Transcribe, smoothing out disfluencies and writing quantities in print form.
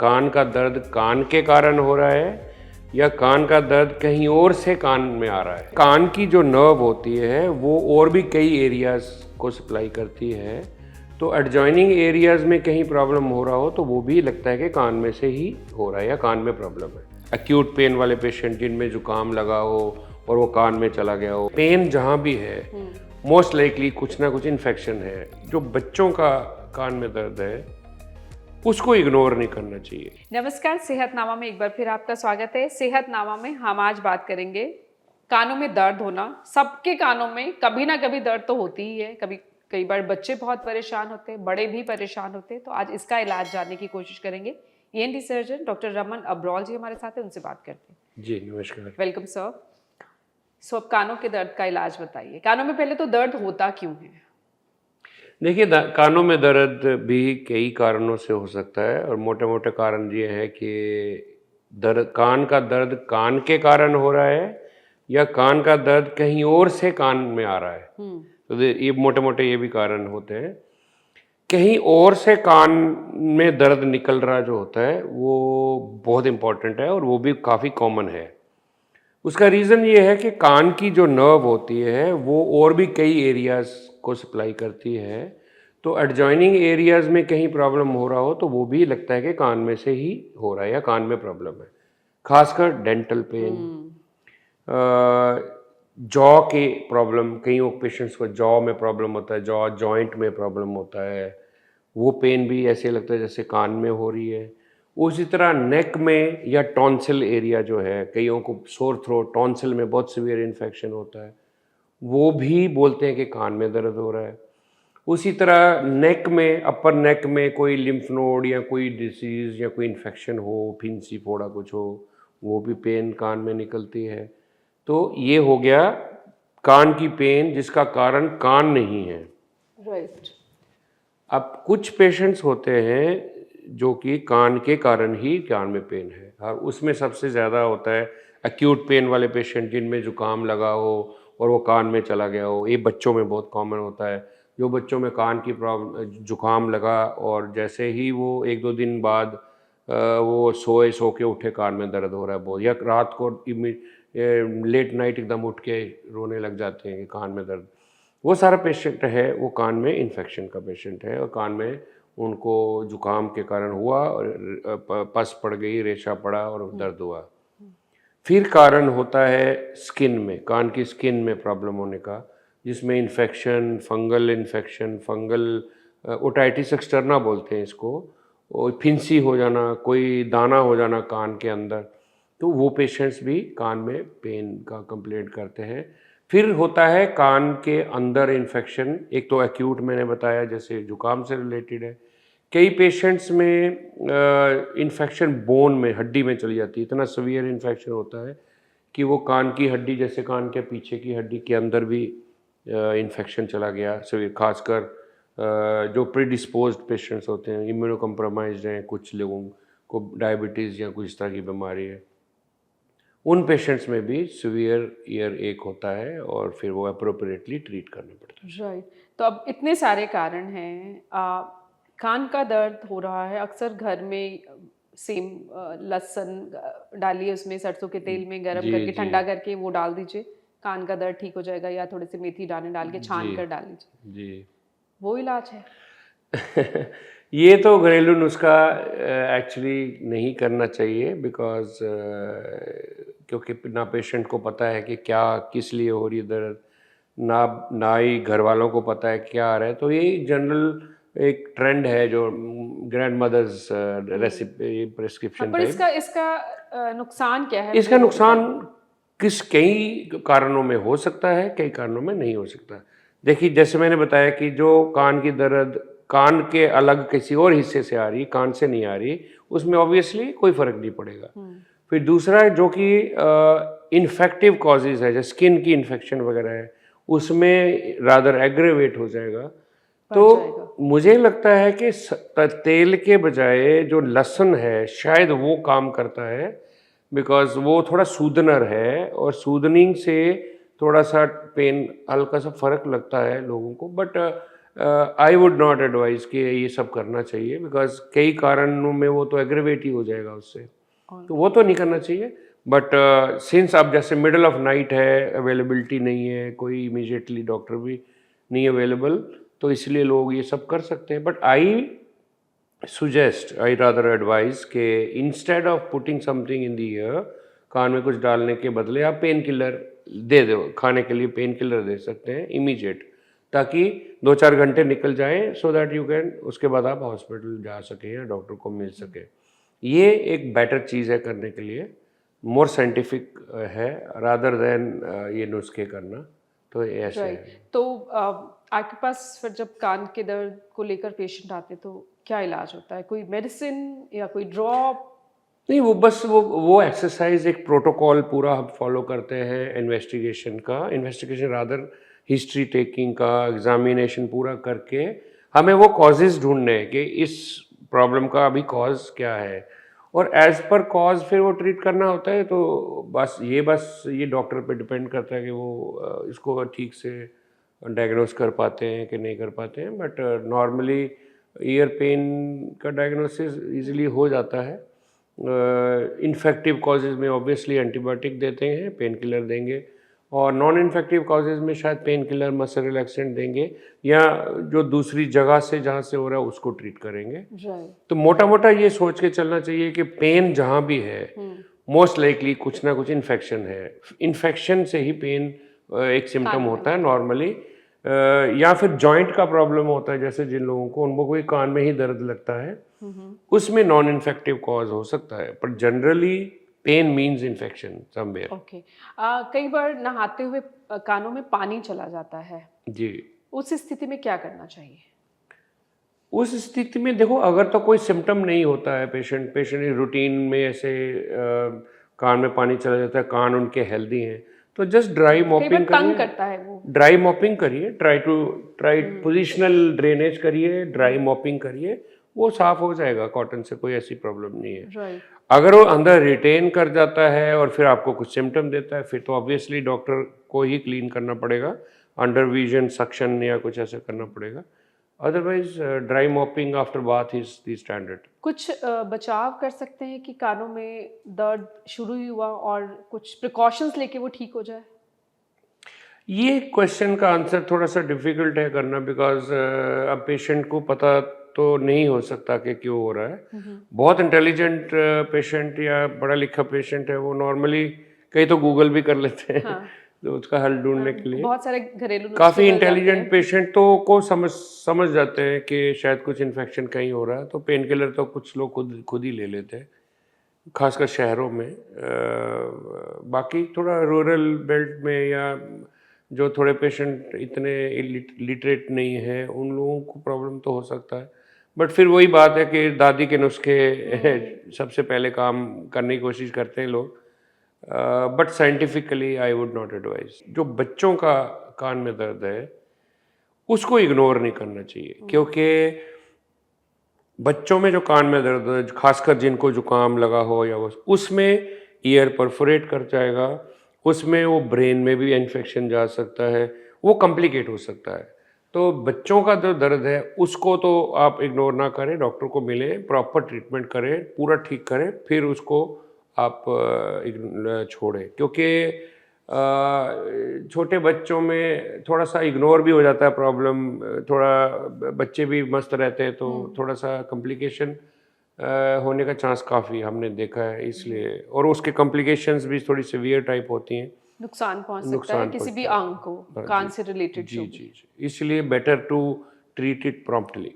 कान का दर्द कान के कारण हो रहा है या कान का दर्द कहीं और से कान में आ रहा है। कान की जो नर्व होती है वो और भी कई एरियाज को सप्लाई करती है, तो एडजॉइनिंग एरियाज में कहीं प्रॉब्लम हो रहा हो तो वो भी लगता है कि कान में से ही हो रहा है या कान में प्रॉब्लम है। एक्यूट पेन वाले पेशेंट जिनमें जुकाम लगा हो और वो कान में चला गया हो, पेन जहाँ भी है मोस्ट लाइकली कुछ ना कुछ इन्फेक्शन है। जो बच्चों का कान में दर्द है उसको इग्नोर नहीं करना चाहिए। नमस्कार, सेहतनामा में एक बार फिर आपका स्वागत है। सेहतनामा में हम आज बात करेंगे कानों में दर्द होना। सबके कानों में कभी ना कभी दर्द तो होती ही है। कई बार बच्चे बहुत परेशान होते हैं, बड़े भी परेशान होते हैं। तो आज इसका इलाज जानने की कोशिश करेंगे। ENT surgeon doctor Raman Abrol ji हमारे साथ हैं, उनसे बात करते हैं। जी नमस्कार। Welcome sir. सो अब कानों के दर्द का इलाज बताइए। कानों में पहले तो दर्द होता क्यों है? देखिए, कानों में दर्द भी कई कारणों से हो सकता है और मोटे मोटे कारण ये है कि कान का दर्द कान के कारण हो रहा है या कान का दर्द कहीं और से कान में आ रहा है। तो ये मोटे मोटे ये भी कारण होते हैं। कहीं और से कान में दर्द निकल रहा जो होता है वो बहुत इम्पोर्टेंट है और वो भी काफ़ी कॉमन है। उसका रीज़न ये है कि कान की जो नर्व होती है वो और भी कई एरियाज़ को सप्लाई करती है, तो एडजॉइनिंग एरियाज़ में कहीं प्रॉब्लम हो रहा हो तो वो भी लगता है कि कान में से ही हो रहा है या कान में प्रॉब्लम है। खासकर डेंटल पेन, जॉ के प्रॉब्लम, कई पेशेंट्स को जॉ में प्रॉब्लम होता है, जॉ जॉइंट में प्रॉब्लम होता है, वो पेन भी ऐसे लगता है जैसे कान में हो रही है। उसी तरह नेक में या टॉन्सिल एरिया जो है, कईयों को सोर थ्रोट, टॉन्सिल में बहुत सीवियर इन्फेक्शन होता है, वो भी बोलते हैं कि कान में दर्द हो रहा है। उसी तरह नेक में, अपर नेक में कोई लिम्फ नोड या कोई डिसीज़ या कोई इन्फेक्शन हो, फिंसी फोड़ा कुछ हो, वो भी पेन कान में निकलती है। तो ये हो गया कान की पेन जिसका कारण कान नहीं है। राइट। अब कुछ पेशेंट्स होते हैं जो कि कान के कारण ही कान में पेन है, और उसमें सबसे ज़्यादा होता है एक्यूट पेन वाले पेशेंट जिनमें जुकाम लगा हो और वो कान में चला गया हो। ये बच्चों में बहुत कॉमन होता है। जो बच्चों में कान की प्रॉब्लम, जुकाम लगा और जैसे ही वो 1-2 दिन बाद वो सो के उठे, कान में दर्द हो रहा है बहुत, या रात को लेट नाइट एकदम उठ के रोने लग जाते हैं कि कान में दर्द, वो सारा पेशेंट है वो कान में इन्फेक्शन का पेशेंट है और कान में उनको जुकाम के कारण हुआ और पस पड़ गई, रेशा पड़ा और दर्द हुआ। फिर कारण होता है स्किन में, कान की स्किन में प्रॉब्लम होने का, जिसमें infection, fungal infection, fungal otitis externa बोलते हैं इसको, और फिंसी हो जाना, कोई दाना हो जाना कान के अंदर, तो वो पेशेंट्स भी कान में पेन का कंप्लेंट करते हैं। फिर होता है कान के अंदर इन्फेक्शन, एक तो एक्यूट मैंने बताया जैसे जुकाम से रिलेटेड है। कई पेशेंट्स में इन्फेक्शन बोन में, हड्डी में चली जाती है, इतना सीवियर इन्फेक्शन होता है कि वो कान की हड्डी, जैसे कान के पीछे की हड्डी के अंदर भी इन्फेक्शन चला गया सीवियर। खासकर जो प्रीडिस्पोज्ड पेशेंट्स होते हैं, इम्यूनो कम्प्रोमाइज्ड हैं, कुछ लोगों को डायबिटीज़ या कुछ इस तरह की बीमारी है, उन पेशेंट्स में भी सीवियर ईयर एक होता है और फिर वो अप्रोप्रिएटली ट्रीट करना पड़ता है। राइट। तो अब इतने सारे कारण हैं। कान का दर्द हो रहा है, अक्सर घर में सेम लहसुन डालिए, उसमें सरसों के तेल में गरम जी करके जी ठंडा करके वो डाल दीजिए, कान का दर्द ठीक हो जाएगा। या थोड़े से मेथी दाने डाल के छान जी कर डाल लीजिए, जी वो इलाज है। ये तो घरेलू नुस्खा एक्चुअली नहीं करना चाहिए, बिकॉज क्योंकि ना पेशेंट को पता है कि क्या किस लिए हो रही है दर्द, ना ही घर वालों को पता है क्या आ रहा है। तो ये जनरल एक ट्रेंड है जो ग्रैंड मदर्स रेसिपी प्रिस्क्रिप्शन पर टाइप। इसका नुकसान क्या है, इसका मुझे वो नुकसान बताइए। कई कारणों में हो सकता है, कई कारणों में नहीं हो सकता। देखिए, जैसे मैंने बताया कि जो कान की दर्द कान के अलग किसी और हिस्से से आ रही, कान से नहीं आ रही, उसमें ऑब्वियसली कोई फर्क नहीं पड़ेगा। फिर दूसरा जो कि इन्फेक्टिव कॉजेज है, जैसे स्किन की इन्फेक्शन वगैरह है, उसमें रादर एग्रेवेट हो जाएगा। तो मुझे लगता है कि तेल के बजाय जो लहसुन है शायद वो काम करता है, बिकॉज वो थोड़ा सूदनर है और सूदनिंग से थोड़ा सा पेन, हल्का सा फर्क लगता है लोगों को। But I would not advise कि ये सब करना चाहिए, बिकॉज कई कारणों में वो तो एग्रेवेट ही हो जाएगा उससे, तो वो तो नहीं करना चाहिए। बट सिंस अब जैसे मिडल ऑफ नाइट है, अवेलेबिलिटी नहीं है, कोई इमीडिएटली डॉक्टर भी नहीं अवेलेबल, तो इसलिए लोग ये सब कर सकते हैं। बट आई रादर एडवाइज कि instead of putting something in the ear, कान में कुछ डालने के बदले आप पेन किलर दे दो, खाने के लिए पेन किलर दे सकते हैं इमीडिएट, ताकि 2-4 घंटे निकल जाए, सो दैट यू कैन, उसके बाद आप हॉस्पिटल जा सकें या डॉक्टर को मिल सके। ये एक बेटर चीज़ है करने के लिए, मोर साइंटिफिक है रादर देन ये नुस्खे करना, तो ऐसे है। राइट। तो आपके पास फिर जब कान के दर्द को लेकर पेशेंट आते तो क्या इलाज होता है? कोई मेडिसिन या कोई ड्रॉप? नहीं, वो बस वो एक्सरसाइज, एक प्रोटोकॉल पूरा हम फॉलो करते हैं इन्वेस्टिगेशन रादर हिस्ट्री टेकिंग का, एग्जामिनेशन पूरा करके हमें वो कॉजेज ढूंढने हैं कि इस प्रॉब्लम का अभी कॉज क्या है, और एज पर कॉज फिर वो ट्रीट करना होता है। तो बस ये डॉक्टर पे डिपेंड करता है कि वो इसको ठीक से डायग्नोस कर पाते हैं कि नहीं कर पाते हैं। बट नॉर्मली ईयर पेन का डायग्नोसिस इजीली हो जाता है। इन्फेक्टिव कॉजेज़ में ऑब्वियसली एंटीबायोटिक देते हैं, पेन किलर देंगे, और नॉन इन्फेक्टिव कॉजेज़ में शायद पेन किलर, मसल रिलैक्सेंट देंगे, या जो दूसरी जगह से जहाँ से हो रहा है उसको ट्रीट करेंगे। राइट। तो मोटा मोटा ये सोच के चलना चाहिए कि पेन जहाँ भी है, मोस्ट लाइकली कुछ ना कुछ इन्फेक्शन है। इन्फेक्शन से ही पेन एक सिम्टम होता है नॉर्मली, या फिर जॉइंट का प्रॉब्लम होता है, जैसे जिन लोगों को, उनको कोई कान में ही दर्द लगता है, उसमें नॉन इन्फेक्टिव कॉज हो सकता है, पर generally pain means infection somewhere. Okay. कई बार नहाते हुए कानों में पानी चला जाता है, जी, उस स्थिति में क्या करना चाहिए? उस स्थिति में देखो, अगर तो कोई सिम्टम नहीं होता है, पेशेंट रूटीन में ऐसे कान में पानी चला जाता है, कान उनके हेल्दी हैं, तो जस्ट ड्राई कई बार मॉपिंग तंग करिए, करता है वो। ड्राई मॉपिंग करिए, ट्राई पोजिशनल ड्रेनेज करिए, ड्राई मॉपिंग करिए, वो साफ हो जाएगा कॉटन से, कोई ऐसी प्रॉब्लम नहीं है। राइट। अगर वो अंदर रिटेन कर जाता है और फिर आपको कुछ सिम्टम देता है, फिर तो ऑब्वियसली डॉक्टर को ही क्लीन करना पड़ेगा, अंडर विजन सक्शन या कुछ ऐसा करना पड़ेगा। Otherwise dry mopping after bath is the standard. कुछ बचाव कर सकते हैं कि कानों में दर्द शुरू ही हुआ और कुछ प्रिकॉशंस लेके वो ठीक हो जाए? ये क्वेश्चन का आंसर थोड़ा सा डिफिकल्ट है करना, बिकॉज अब पेशेंट को पता तो नहीं हो सकता कि क्यों हो रहा है। बहुत इंटेलिजेंट पेशेंट या पढ़ा लिखा पेशेंट है, वो नॉर्मली कई तो गूगल भी कर लेते हैं हाँ। तो उसका हल ढूंढने के लिए। बहुत सारे घरेलू नुस्खे काफ़ी मिल जाते इंटेलिजेंट हैं। पेशेंट तो को समझ जाते हैं कि शायद कुछ इन्फेक्शन कहीं हो रहा है, तो पेन किलर तो कुछ लोग खुद ही ले लेते हैं, खासकर शहरों में। बाकी थोड़ा रूरल बेल्ट में या जो थोड़े पेशेंट इतने लिटरेट नहीं है, उन लोगों को प्रॉब्लम तो हो सकता है। बट फिर वही बात है कि दादी के नुस्खे सबसे पहले काम करने की कोशिश करते हैं लोग। But scientifically I would not advise. जो बच्चों का कान में दर्द है उसको इग्नोर नहीं करना चाहिए, क्योंकि बच्चों में जो कान में दर्द है, खासकर जिनको जुकाम लगा हो या उसमें ईयर परफोरेट कर जाएगा, उसमें वो ब्रेन में भी इन्फेक्शन जा सकता है, वो कॉम्प्लिकेट हो सकता है। तो बच्चों का जो दर्द है उसको तो आप इग्नोर ना करें, डॉक्टर को मिलें, प्रॉपर ट्रीटमेंट करें, पूरा ठीक करें, फिर उसको आप छोड़ें। क्योंकि छोटे बच्चों में थोड़ा सा इग्नोर भी हो जाता है प्रॉब्लम, थोड़ा बच्चे भी मस्त रहते हैं तो थोड़ा सा कॉम्प्लिकेशन होने का चांस काफ़ी हमने देखा है, इसलिए। और उसके कॉम्प्लिकेशंस भी थोड़ी सीवियर टाइप होती हैं, नुकसान पहुंच सकता है नुकसान किसी भी पहुंचता है। अंग को, हाँ, कान जी से रिलेटेड जी जो जी भी। जी, इसलिए better to treat it promptly.